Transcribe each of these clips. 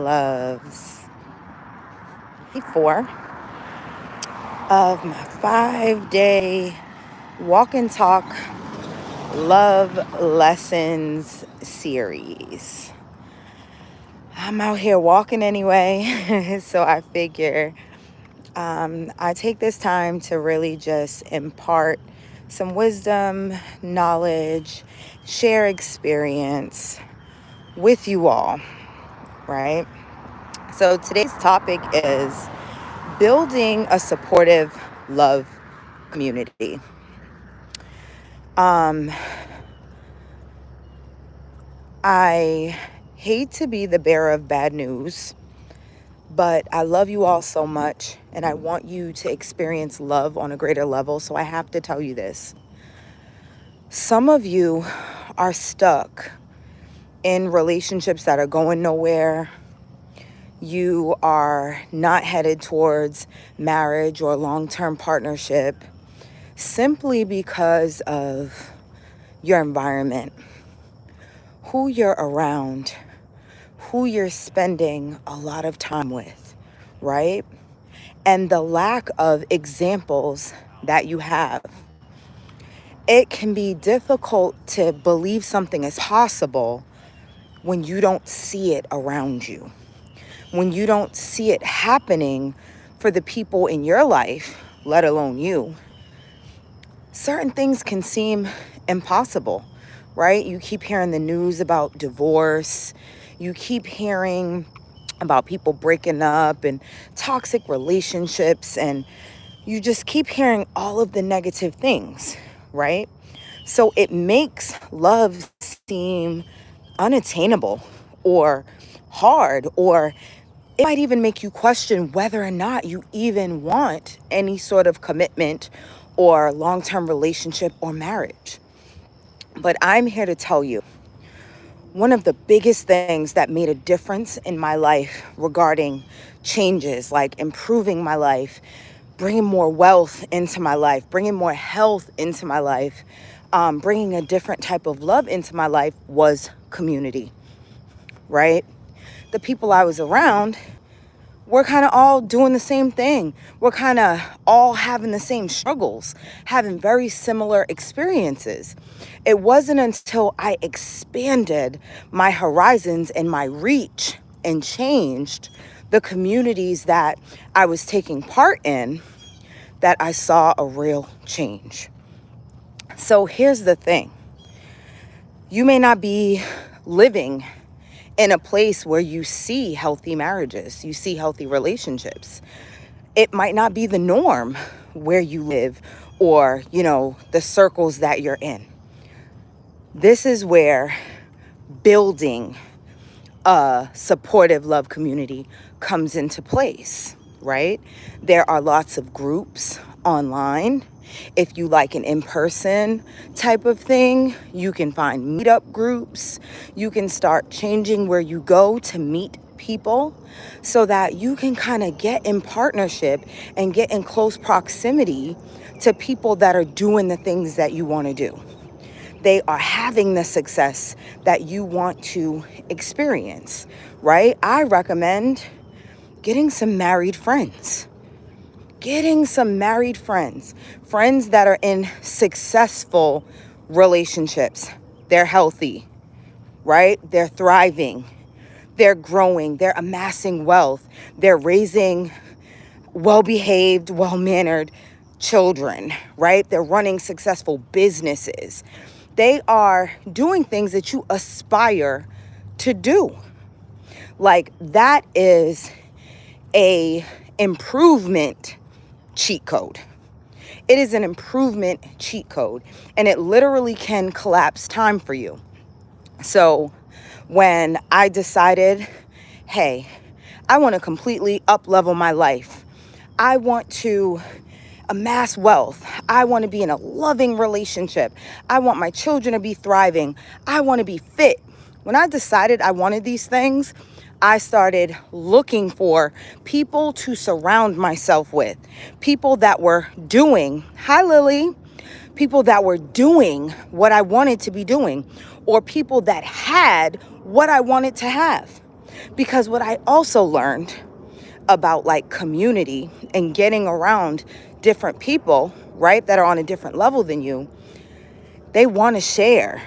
loves. 4 of my 5-day walk and talk love lessons series. I'm out here walking anyway, so I figure I take this time to really just impart some wisdom, knowledge, share experience with you all, right? So today's topic is building a supportive love community. Um, I hate to be the bearer of bad news, but I love you all so much and I want you to experience love on a greater level. So I have to tell you this. Some of you are stuck in relationships that are going nowhere. You are not headed towards marriage or long-term partnership simply because of your environment, who you're around, who you're spending a lot of time with, right? And the lack of examples that you have. It can be difficult to believe something is possible when you don't see it around you, when you don't see it happening for the people in your life, let alone you. Certain things can seem impossible, right? You keep hearing the news about divorce. You keep hearing about people breaking up and toxic relationships, and you just keep hearing all of the negative things, right? So it makes love seem unattainable or hard, or it might even make you question whether or not you even want any sort of commitment or long-term relationship or marriage. But I'm here to tell you, one of the biggest things that made a difference in my life regarding changes, like improving my life, bringing more wealth into my life, bringing more health into my life, bringing a different type of love into my life was community, right? The people I was around, we're kind of all doing the same thing. We're kind of all having the same struggles, having very similar experiences. It wasn't until I expanded my horizons and my reach and changed the communities that I was taking part in that I saw a real change. So here's the thing. You may not be living in a place where you see healthy marriages, you see healthy relationships. It might not be the norm where you live or, the circles that you're in. This is where building a supportive love community comes into place, right? There are lots of groups online. If you like an in-person type of thing, you can find meetup groups. You can start changing where you go to meet people so that you can kind of get in partnership and get in close proximity to people that are doing the things that you want to do. They are having the success that you want to experience, right? I recommend getting some married friends. Friends that are in successful relationships. They're healthy, right? They're thriving. They're growing. They're amassing wealth. They're raising well-behaved, well-mannered children, right? They're running successful businesses. They are doing things that you aspire to do. Like, that is a improvement cheat code. It is an improvement cheat code, and it literally can collapse time for you. So when I decided, hey, I want to completely up-level my life. I want to amass wealth. I want to be in a loving relationship. I want my children to be thriving. I want to be fit. When I decided I wanted these things, I started looking for people to surround myself with. People that were doing, hi Lily, people that were doing what I wanted to be doing, or people that had what I wanted to have. Because what I also learned about like community and getting around different people, right, that are on a different level than you, they want to share.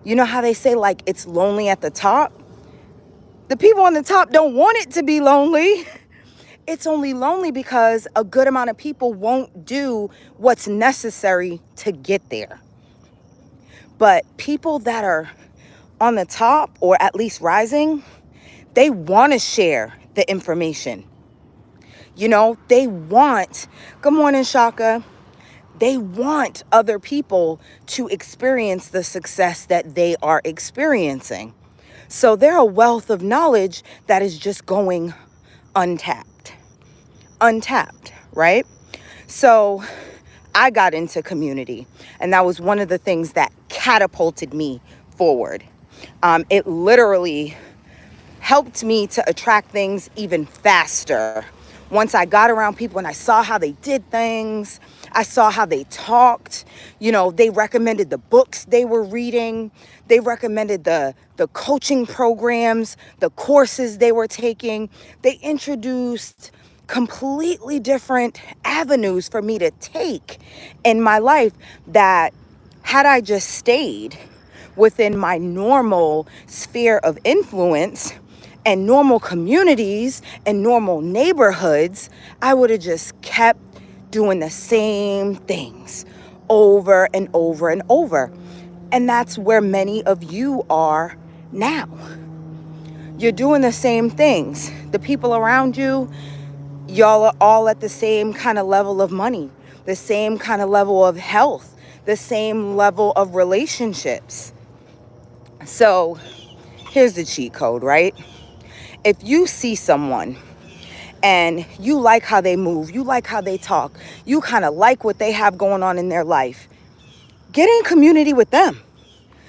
You know how they say like it's lonely at the top? The people on the top don't want it to be lonely. It's only lonely because a good amount of people won't do what's necessary to get there. But people that are on the top, or at least rising, they want to share the information. You know, they want, good morning, Shaka. They want other people to experience the success that they are experiencing. So they're a wealth of knowledge that is just going untapped, right? So I got into community, and that was one of the things that catapulted me forward. It literally helped me to attract things even faster. Once I got around people and I saw how they did things, I saw how they talked, you know, they recommended the books they were reading. They recommended the coaching programs, the courses they were taking. They introduced completely different avenues for me to take in my life that had I just stayed within my normal sphere of influence and normal communities and normal neighborhoods, I would have just kept doing the same things over and over and over. And that's where many of you are now. You're doing the same things. The people around you, y'all are all at the same kind of level of money, the same kind of level of health, the same level of relationships. So here's the cheat code, right? If you see someone and you like how they move, you like how they talk, you kind of like what they have going on in their life, get in community with them.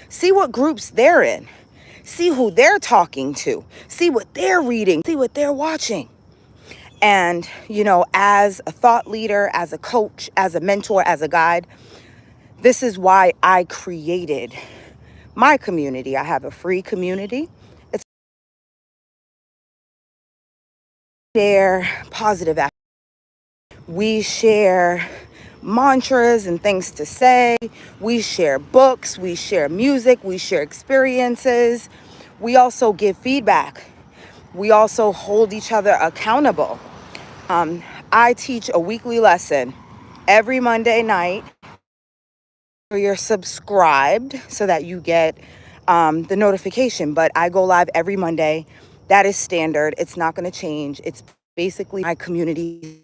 See what groups they're in. See who they're talking to. See what they're reading. See what they're watching. And, you know, as a thought leader, as a coach, as a mentor, as a guide, this is why I created my community. I have a free community. It's share positive. We share mantras and things to say. We share books. We share music. We share experiences. We also give feedback. We also hold each other accountable. I teach a weekly lesson every Monday night. You're subscribed so that you get the notification, but I go live every Monday. That is standard. It's not going to change. It's basically my community.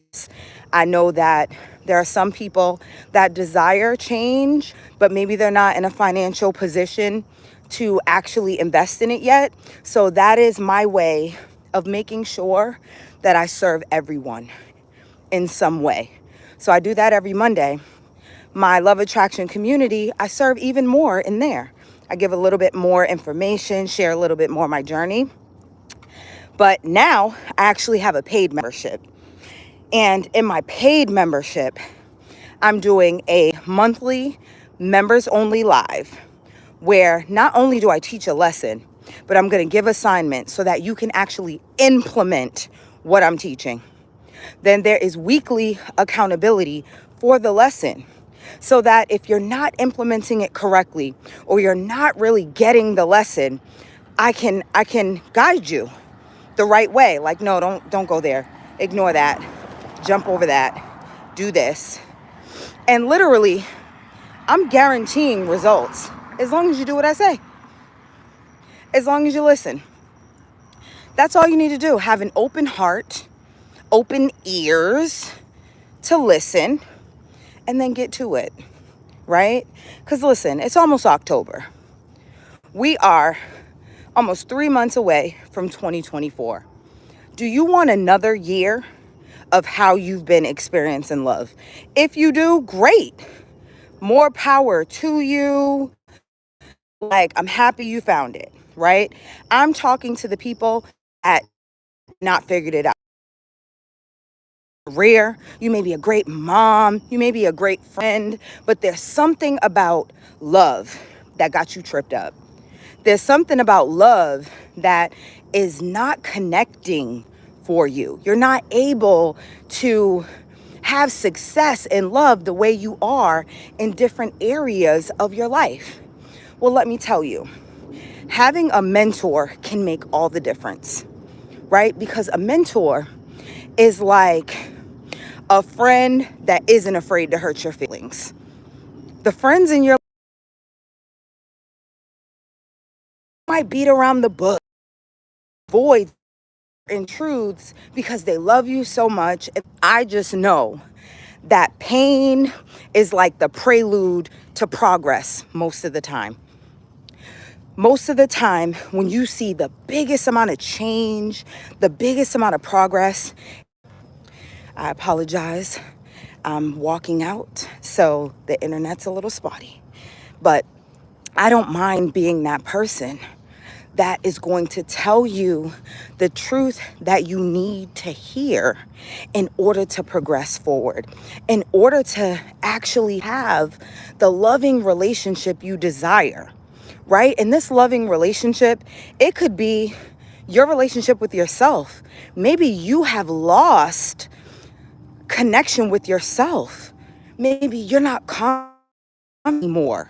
I know that there are some people that desire change, but maybe they're not in a financial position to actually invest in it yet. So that is my way of making sure that I serve everyone in some way. So I do that every Monday. My love attraction community, I serve even more in there. I give a little bit more information, share a little bit more of my journey. But now I actually have a paid membership. And in my paid membership, I'm doing a monthly members only live where not only do I teach a lesson, but I'm going to give assignments so that you can actually implement what I'm teaching. Then there is weekly accountability for the lesson, so that if you're not implementing it correctly or you're not really getting the lesson, I can guide you the right way. Like, no, don't go there. Ignore that. Jump over that. Do this. And literally, I'm guaranteeing results as long as you do what I say. As long as you listen. That's all you need to do. Have an open heart, open ears to listen, and then get to it, right? Because listen, it's almost October. We are almost 3 months away from 2024. Do you want another year of how you've been experiencing love? If you do, great. More power to you. Like, I'm happy you found it, right? I'm talking to the people that not figured it out. Career, you may be a great mom, you may be a great friend, but there's something about love that got you tripped up. There's something about love that is not connecting for you. You're not able to have success in love the way you are in different areas of your life. Well, let me tell you, having a mentor can make all the difference, right? Because a mentor is like a friend that isn't afraid to hurt your feelings. The friends in your life might beat around the bush, avoid and truths because they love you so much. And I just know that pain is like the prelude to progress most of the time. Most of the time, when you see the biggest amount of change, the biggest amount of progress, I apologize. I'm walking out, so the internet's a little spotty. But I don't mind being that person that is going to tell you the truth that you need to hear in order to progress forward, in order to actually have the loving relationship you desire, right? And this loving relationship, it could be your relationship with yourself. Maybe you have lost connection with yourself. Maybe you're not calm anymore.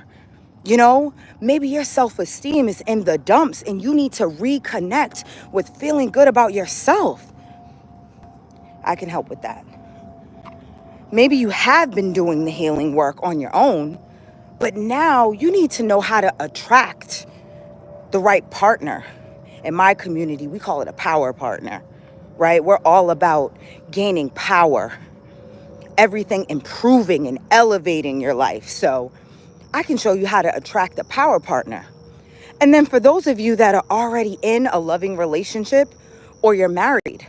You know, maybe your self-esteem is in the dumps and you need to reconnect with feeling good about yourself. I can help with that. Maybe you have been doing the healing work on your own, but now you need to know how to attract the right partner. In my community, we call it a power partner, right? We're all about gaining power, everything improving and elevating your life. So I can show you how to attract a power partner. And then for those of you that are already in a loving relationship or you're married,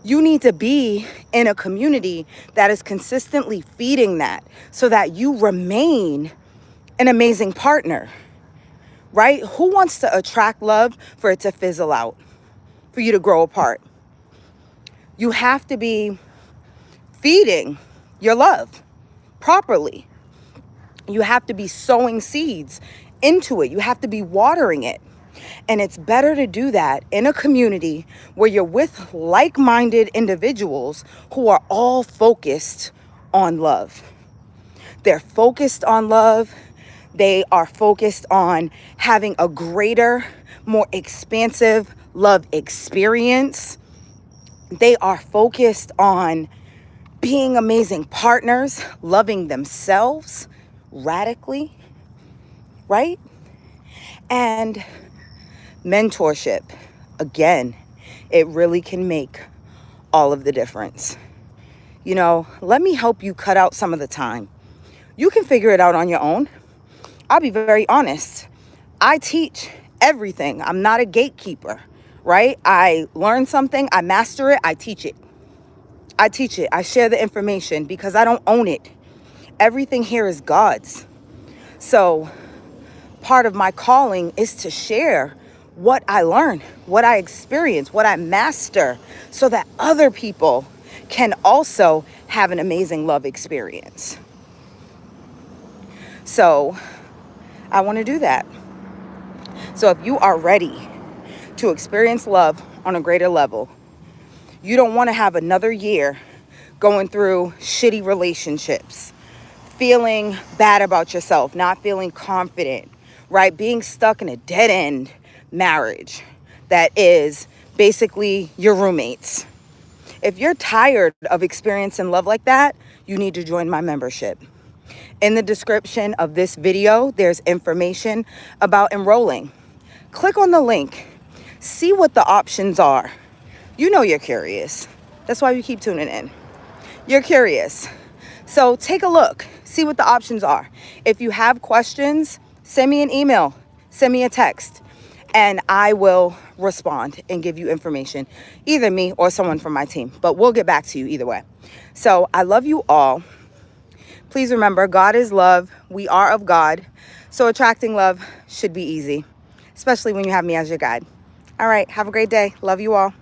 you need to be in a community that is consistently feeding that so that you remain an amazing partner, right? Who wants to attract love for it to fizzle out, for you to grow apart? You have to be feeding your love properly. You have to be sowing seeds into it. You have to be watering it. And it's better to do that in a community where you're with like-minded individuals who are all focused on love. They're focused on love. They are focused on having a greater, more expansive love experience. They are focused on being amazing partners, loving themselves radically, right? And mentorship, again, it really can make all of the difference. You know, let me help you cut out some of the time. You can figure it out on your own. I'll be very honest. I teach everything. I'm not a gatekeeper, right? I learn something, I master it, I teach it. I teach it. I share the information because I don't own it. Everything here is God's. So part of my calling is to share what I learn, what I experience, what I master, so that other people can also have an amazing love experience. So I want to do that. So if you are ready to experience love on a greater level, you don't want to have another year going through shitty relationships, feeling bad about yourself, not feeling confident, right? Being stuck in a dead end marriage that is basically your roommates. If you're tired of experiencing love like that, you need to join my membership. In the description of this video, there's information about enrolling. Click on the link. See what the options are. You know you're curious. That's why you keep tuning in. You're curious. So take a look. See what the options are. If you have questions, send me an email. Send me a text. And I will respond and give you information. Either me or someone from my team. But we'll get back to you either way. So I love you all. Please remember, God is love. We are of God. So attracting love should be easy, especially when you have me as your guide. All right. Have a great day. Love you all.